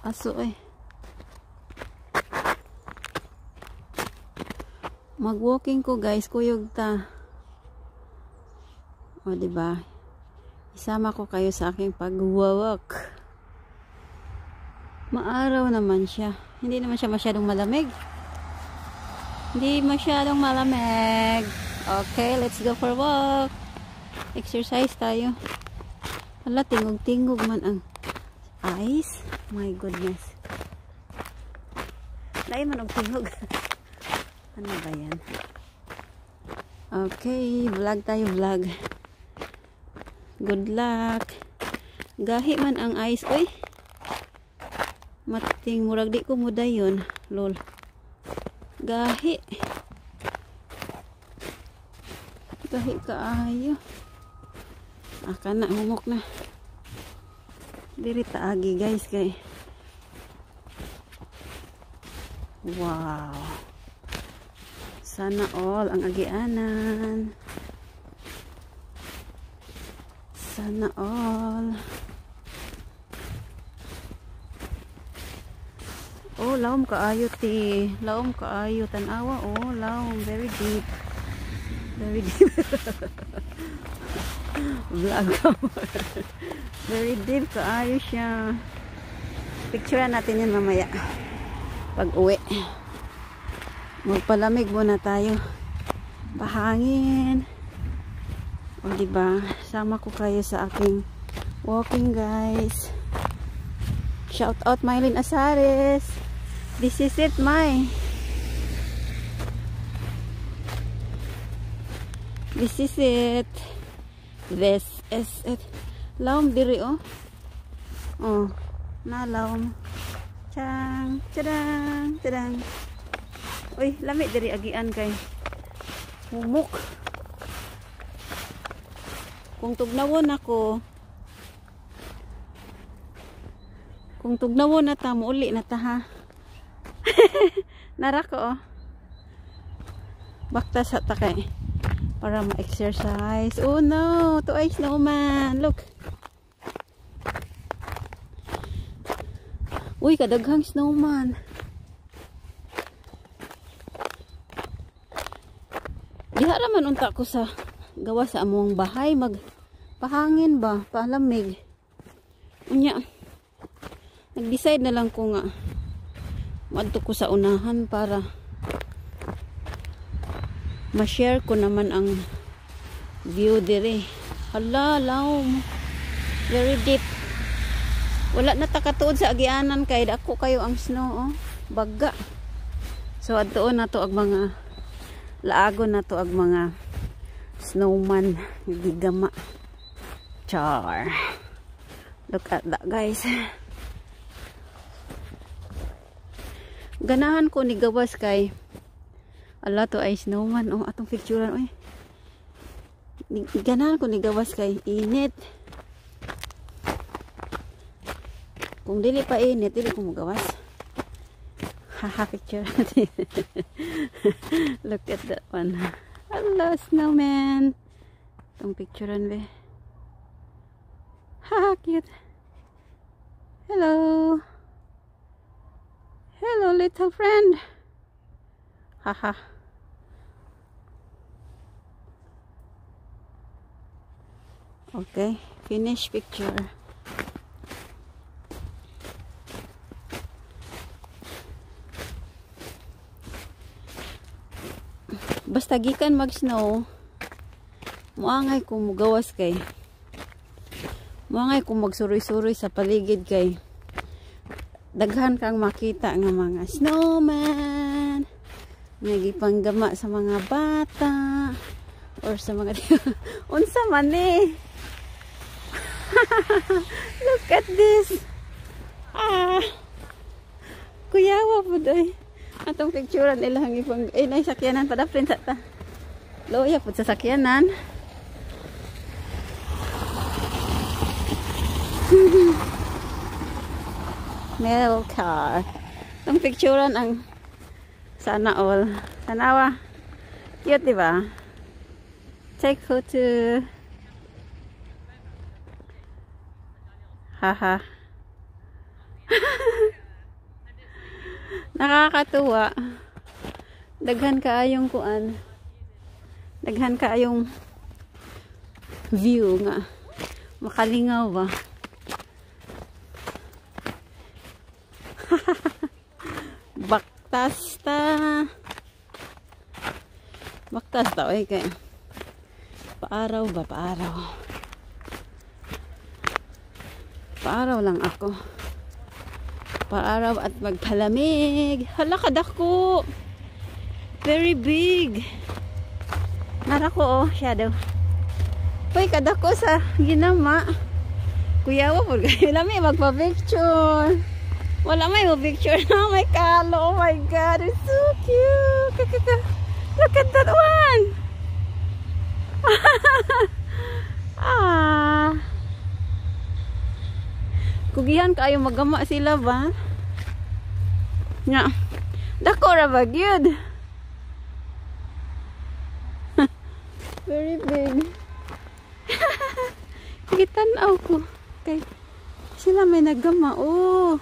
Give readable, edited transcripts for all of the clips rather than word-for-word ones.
aso eh. Mag-walking ko guys, kuyog ta. O diba? Isama ko kayo sa aking pag-walk. Maaraw naman siya. Hindi naman siya masyadong malamig. Hindi masyadong malamig. Okay, let's go for walk. Exercise tayo. Hala, tingog-tingog man ang ice. My goodness. Lain man og tingog. Ano ba yan? Okay, vlog tayo, vlog. Good luck. Gahi man ang ice. Uy. Mating murag di ko mudayon. Lol. Gahi. Gahi kaayo. Kana humok na. Diri taagi guys kay. Wow. Sana all ang agianan. Sana all. Oh, lawom kaayo ti. Lawom kaayo tanawa. Oh, lawom. Very deep. Very deep. Vlog. Very deep kaayo siya. Picturean natin yan mamaya. Pag uwi. Magpalamig muna tayo. Pahangin. O diba? Sama ko kayo sa aking walking guys. Shout out Mylene Asares. This is it, This is it. This is it. Lawom diri oh. Oh, nalawom. Chang, chadang, chadang. Uy, lamig diri agian kay. Humok. Kung tugnawon ako. Kung tugnawon na ta, muuli na ta ha. Nara ko oh. Bakta sa takay para ma-exercise. Oh no, to ay snowman. Look. Uy, kadaghang snowman. Diha raman unta ko sa gawa sa among bahay, magpahangin ba, palamig. Unya. Nag-decide na lang ko nga madto ko sa unahan para ma-share ko naman ang view dire. Hala, lawom. Very deep. Wala na takatuod sa agianan kay dako kayo ang snow oh. Baga. So adtoon na to ag mga laagon na to ag mga snowman gigama. Char. Look at that guys. Ganahan ko ni gawas kay ala to ay snowman oh atong picturean oy. Ganahan ko ni gawas kay init. Kung dili pa init, dili ko magawas. Haha, picture. Look at that one. Hello, snowman. Itong picturean be. Haha, cute. Hello. Hello, little friend. Haha. Okay, finish picture. Basta gikan mag-snow, muangay kung mugawas kay. Muangay kung magsuroy-suroy sa paligid kay. Daghan kang makita nga mga snowman. Nagipanggama sa mga bata or sa mga unsa man eh. Look at this. Ah. Kuyawa po doy. Atong picturean ilang ipang nay sakyanan pada friends ta. Loya pud sa sakyanan. Mail car. Atong picturean ang sana all. Sanawa. Cute diba? Take photo. Haha. Nakakatuwa. Daghan kaayong kuan. Daghan kaayong view nga. Makalingaw ba? Baktas ta. Baktas ta. Oy, kay. Paaraw ba? Paaraw. Paaraw lang ako. Paaraw at magpalamig. Hala, kadako. Very big. Nara ko, oh, shadow. Uy, kadako sa ginama. Kuya, wapod kayo lami, magpa-picture. Wala may picture na, may kalo. Oh my God, it's so cute. Look at that one. Ah. Kugihan kayo magama sila ba? Nga. Dako ra ba gyud? Very big. Gitanaw ko. Okay. Sila may nagama. Oh.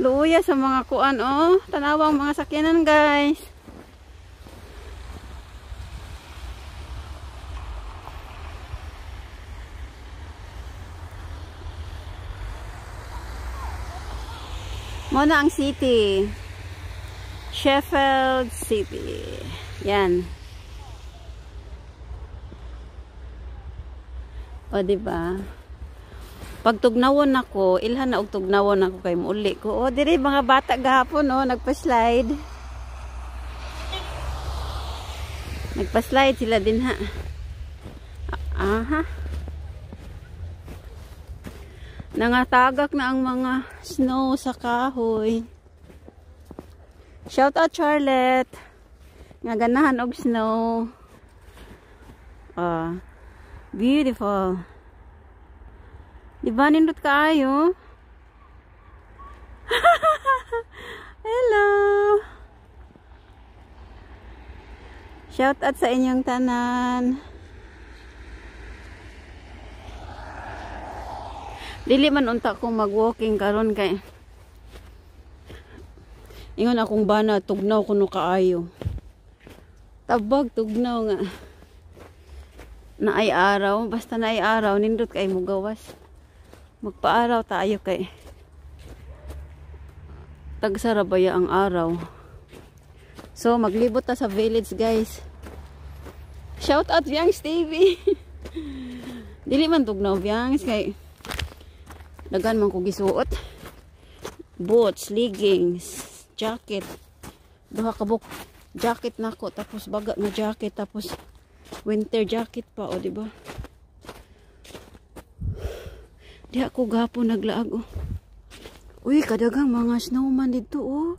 Luya sa mga kuan. Oh. Tanawang mga sakyanan, guys. Muna ang city. Sheffield City. Yan. O, diba? Pag tugnawon ako, ilhan na og tugnawon ako kay muuli ko. O, diri mga bata gahapon, no? Nagpa-slide. Nagpa-slide sila din, ha? Aha. Nangatagak na ang mga snow sa kahoy. Shout out Charlotte. Nga ganahan og snow. Beautiful. Diba nindot kaayo? Hello. Shout out sa inyong tanan. Dili man unta ko mag-walking karon kay ingon akong bana tugnaw kuno kaayo. Tabag tugnaw nga. Naay araw, basta naay araw nindot kay mo gawas. Magpaaraw tayo kay tagsarabaya ang araw. So maglibot ta sa village, guys. Shout out Biangs TV. Dili man tugnaw Biangs kay dagan man ko gisuot. Boots, leggings, jacket. Duha ka buk jacket nako tapos baga nga jacket tapos winter jacket pa, o diba? Di ako gapo naglaag, oh. Uy, kadagang mga snowman dito, oh.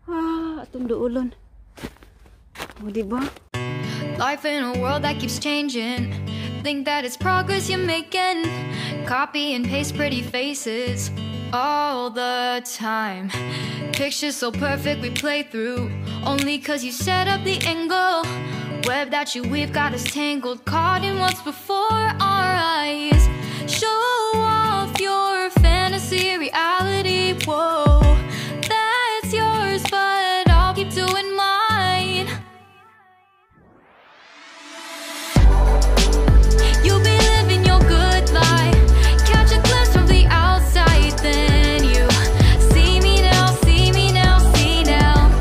Ah, atong duulon. O diba? Life in a world that keeps changing. Think that it's progress you're making. Copy and paste pretty faces all the time. Pictures so perfect we play through only cause you set up the angle. Web that you weave got us tangled, caught in what's before our eyes. Show off your fantasy reality. Whoa, that's yours, but I'll keep doing mine. You'll be living your good life. Catch a glimpse from the outside, then you see me now, see me now, see now.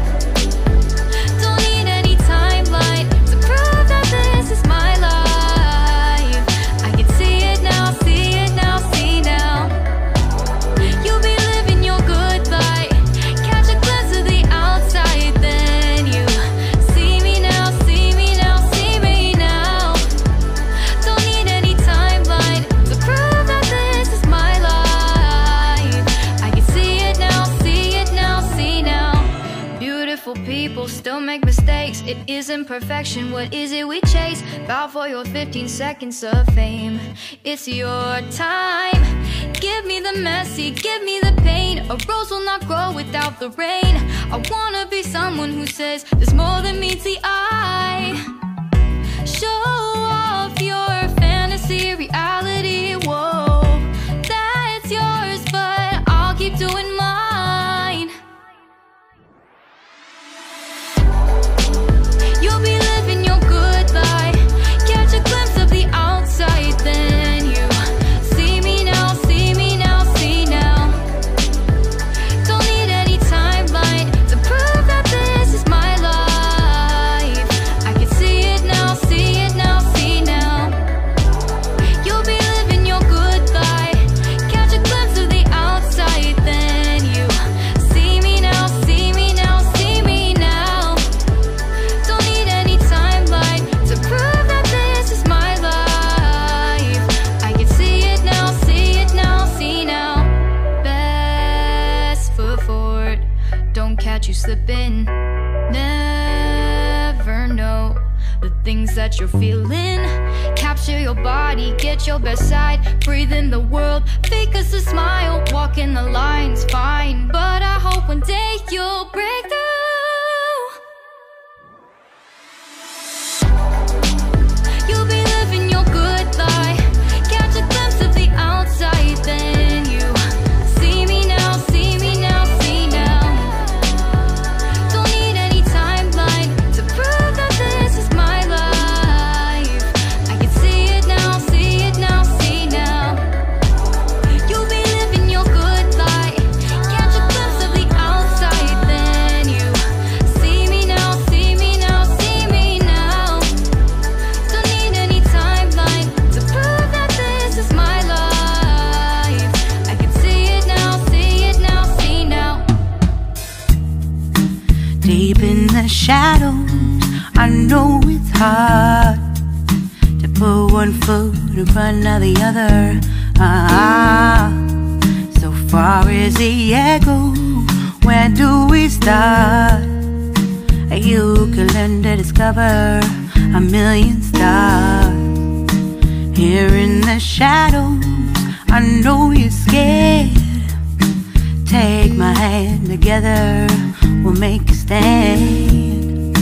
Don't need any timeline to prove that this is my life. I can see it now, see it now, see now. You'll be living your good life. Catch a glimpse of the outside, then you see me now, see me now, see me now. Don't need any timeline to prove that this is my life. I can see it now, see it now, see now. Beautiful people still make mistakes. It isn't perfection, what is it we chase? Bow for your 15 seconds of fame. It's your time. Give me the messy, give me the pain. A rose will not grow without the rain. I wanna be someone who says there's more than meets the eye. Show off your fantasy reality. Whoa, that's yours, but I'll keep doing mine. catch you slipping. Never know the things that you're feeling. Capture your body, get your best side. Breathe in the world, fake us a smile. Walking the lines, fine. But I hope one day you'll break through. You'll be living your good life. Catch a glimpse of the outside, then you see me now, see me now, see now. Don't need any timeline to prove that this is my life. I can see it now, see it now, see now. You'll be living your good life. Catch a glimpse of the outside, then you see me now, see me now, see me now. Don't need any timeline to prove that this is my life. I can see it now, see it now, see now. Deep in the shadows, I know it's hard to put one foot in front of the other. So far as the echo, where do we start? You can learn to discover a million stars. Here in the shadows, I know you're scared. Take my hand, together we'll make a stand.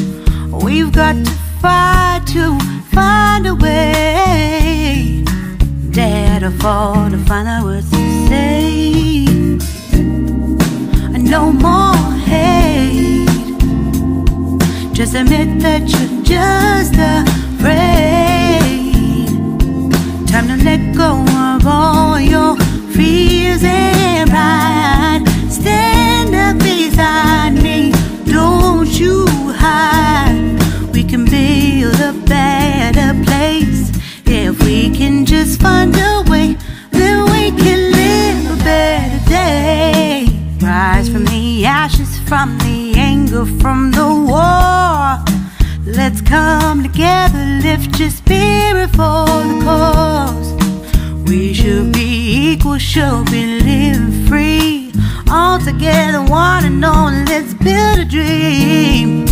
We've got to fight to find a way. Dare to fall to find out what to say. No more hate. Just admit that you're just afraid. Time to let go of all your fears and pride. Stand up beside me, don't you hide. We can build a better place. If we can just find a way, then we can live a better day. Rise from the ashes, from the anger, from the war. Let's come together, lift your spirit for the cause. We should be equal, should be living free. All together, one and all, let's build a dream.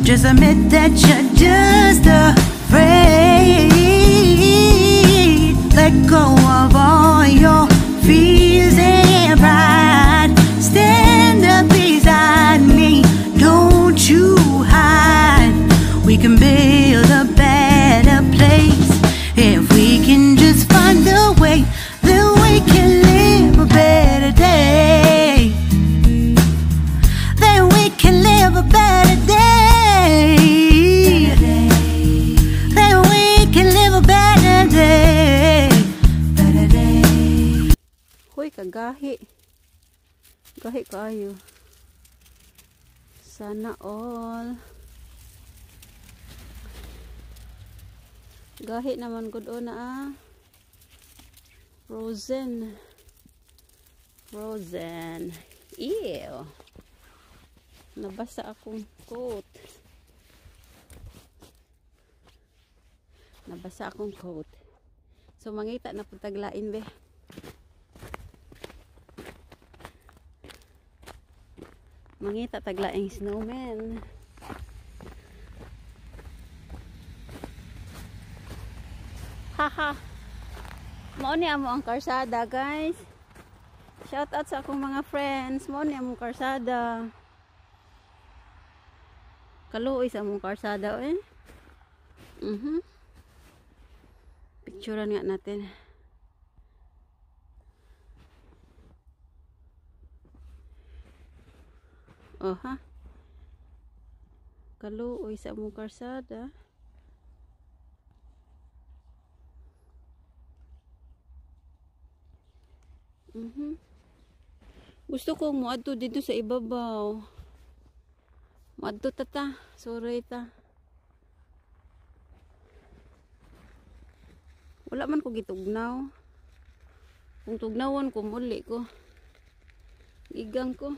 Just admit that you're just afraid. Let go of all your fears and pride. Stand up beside me, don't you hide. We can build a better place. If we can just find a way, then we can live a better day. Then we can live a better day. Then we can live a better day. Better day. Hoy, kagahi. Gahi kayo. Sana all. Gahi naman gud na Frozen. Frozen. Ew. Nabasa akong coat. Nabasa akong coat. So mangita na pud taglain be. Mangita taglaing snowman. Haha. Mao ni amo ang karsada, guys. Shout out sa akong mga friends. Mao ni among karsada. Kaluoy sa among karsada eh. Picturean nga natin. Oh ha. Kaluoy sa among karsada. Gusto ko muadto dito sa ibabaw. Muadto tata. Sorry ta. Wala man ko gitugnaw. Kung tugnawon ko, muli ko. Igang ko.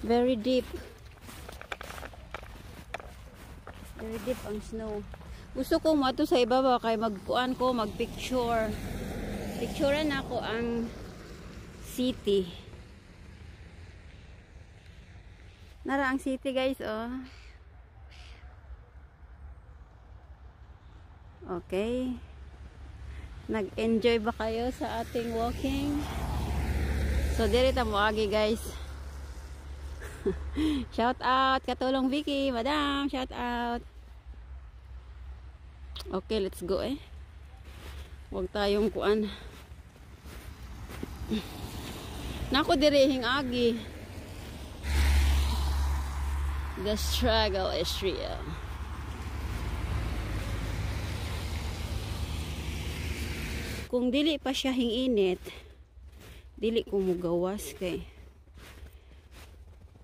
Very deep. Very deep ang snow. Gusto ko mo sa ibabaw kay magkuan ko, magpicture. Picturean ako ang city. Nara ang city guys, oh. Okay. Nag-enjoy ba kayo sa ating walking? So, dirita mo agi guys. Shout out, Katulong Vicky, Madam, shout out. Okay, let's go eh. Huwag tayong kuan. Nako dirihing agi. The struggle is real. Kung dili pa siya hinginit, dili ko mugawas kay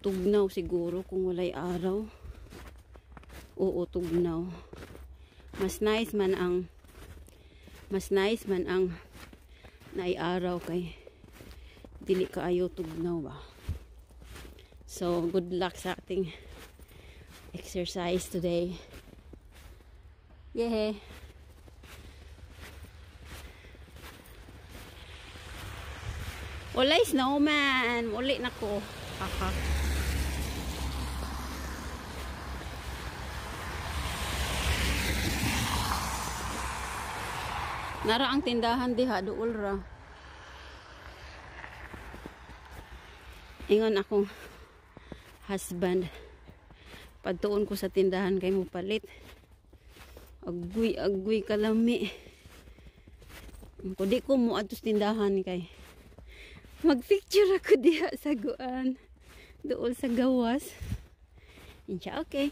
tugnaw siguro kung walay araw. Oo, tugnaw. Mas nice man ang naiaraw kay dili kaayo tugnaw ba. So, good luck sa ating exercise today. Yeah. Ulay snowman. Uli na ko. Haha. Nara ang tindahan diha duol ra. Ingon akong husband. Pagtuon ko sa tindahan kay mo palit. Agwi kalami. Kung di ko mo atos tindahan kay mag-picture ako diha sa guan. Dool sa gawas. Insya okay.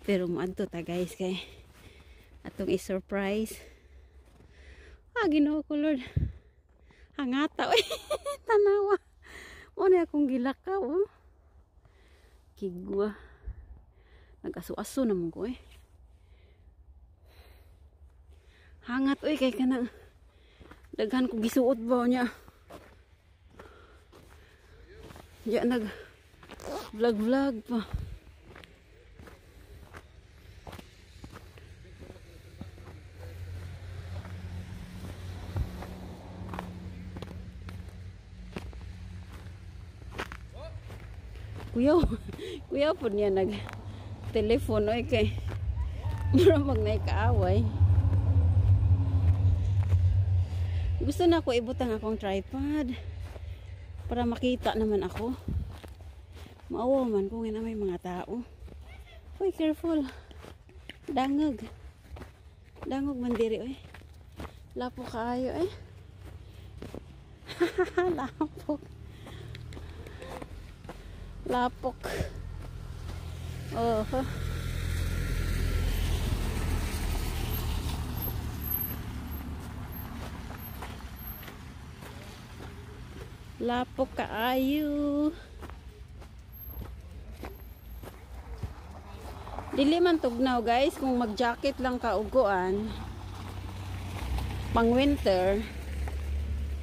Pero maadto ta guys kay atong i-surprise. Ginoo ko Lord. Hangata oy. Tanawa. Mo na akong gilakaw. Oh. Kigwa. Nag-aso-aso naman ko eh. Hangat oy kay kanang daghan ko gisuot ba niya. Diya nag vlog pa. Kuya po niya nag telepono oy kay mura magnay kaaway. Gusto na ako ibutang akong tripod para makita naman ako. Maawa man kung may mga tao. Uy, careful. Dangog man diri oy. Lapok kaayo eh. Lapok. Oh. Lapok kaayo. Dili man tugnaw guys kung mag-jacket lang ka uguan. Pang winter.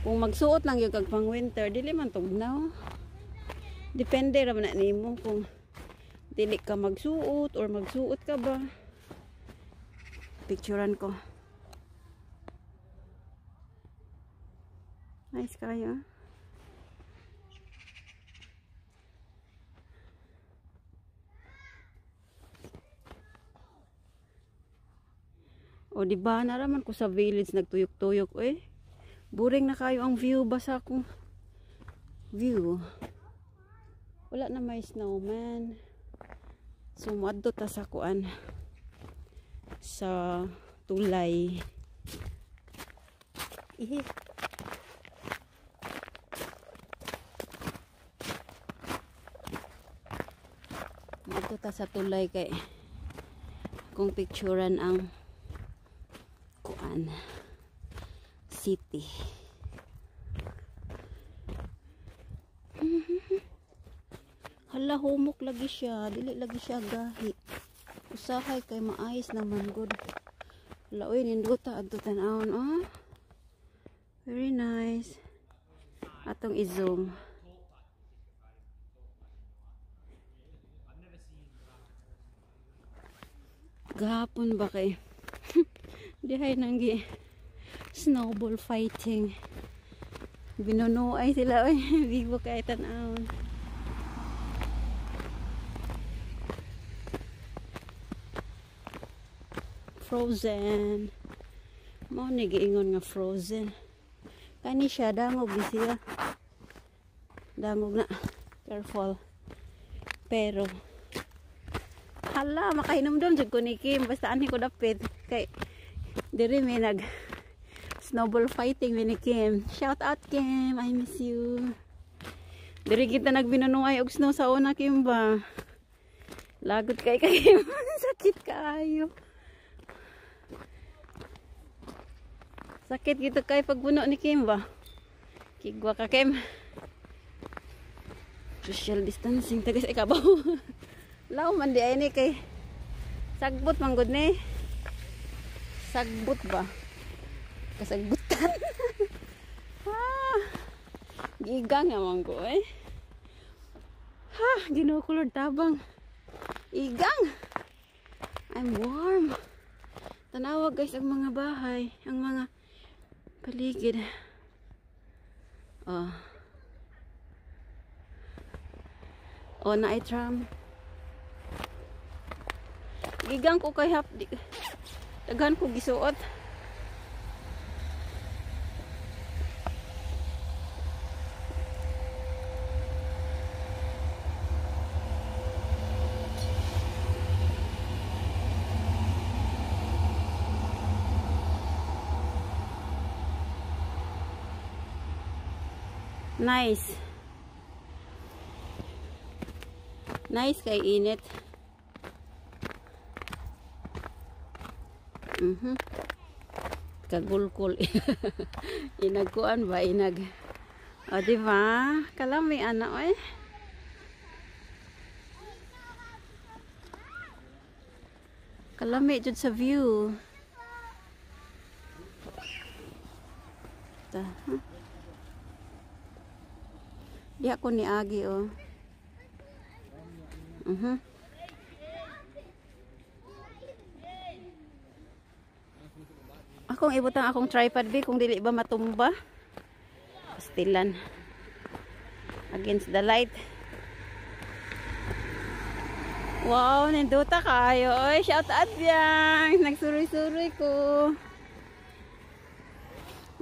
Kung magsuot lang yung kag pang winter, dili man tugnaw. Depende ra man na nimo kung dili ka magsuot or magsuot ka ba. Picturean ko. Nice kayo. O diba naraman ko sa village nagtuyok-tuyok eh. Boring na kayo ang view, basa akong view. Wala na may snowman. So muadto ta sa kuan sa tulay. Dito ta sa tulay kay kung picturean ang kuan city. Hala, humok lagi siya. Dili lagi siya gahi. Usahay kay maayos naman good. Hala, uy, ninduta adto tan-awon, oh. Very nice. Atong i-zoom. Gahapon ba kay dihay nanggi snowball fighting. Binunuay sila, oy. Bigo kay tan-awon. Frozen. Mao ni giingon nga frozen. Kani siya dangog di siya. Dangog na. Careful. Pero hala, makahinumdum jud ko ni Kim basta ani ko dapit kay diri may nag snowball fighting ni Kim. Shout out Kim, I miss you. Diri kita nagbinunuay og snow sa una Kim ba. Lagot kay Kim. Sakit kaayo. Sakit gitu kay pagbuno ni Kim ba. Kigwa ka Kim. Social distancing tagas ikabaw. Law man di ay ni kay sagbot man gud ni. Sagbot ba? Kasagbutan. Ah. Gigang naman ko eh. Ha, Ginoo ko Lord tabang. Igang. I'm warm. Tanawag guys ang mga bahay, ang mga paligid. Oh. Oh, na ay tram. Gigang ko kay hap. Daghan ko gisuot. Nice. Nice kay init. Kagulkul. Inagkuan ba? Inag. O, diba? Kalami, ano, eh. Kalami, jud sa view. Ito, huh? Di ako ni Agi, oh. Akong ibutang akong tripod B kung dili ba matumba. Pastilan. Against the light. Wow, ninduta kayo. Oy, shout out yan. Nagsuroy-suroy ko.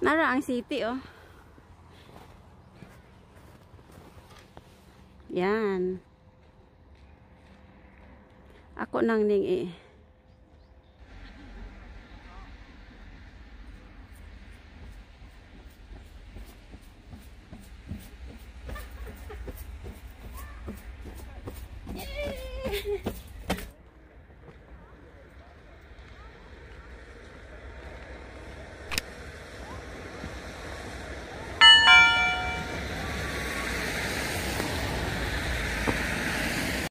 Nara ang city, oh. Yan. Ako nang ning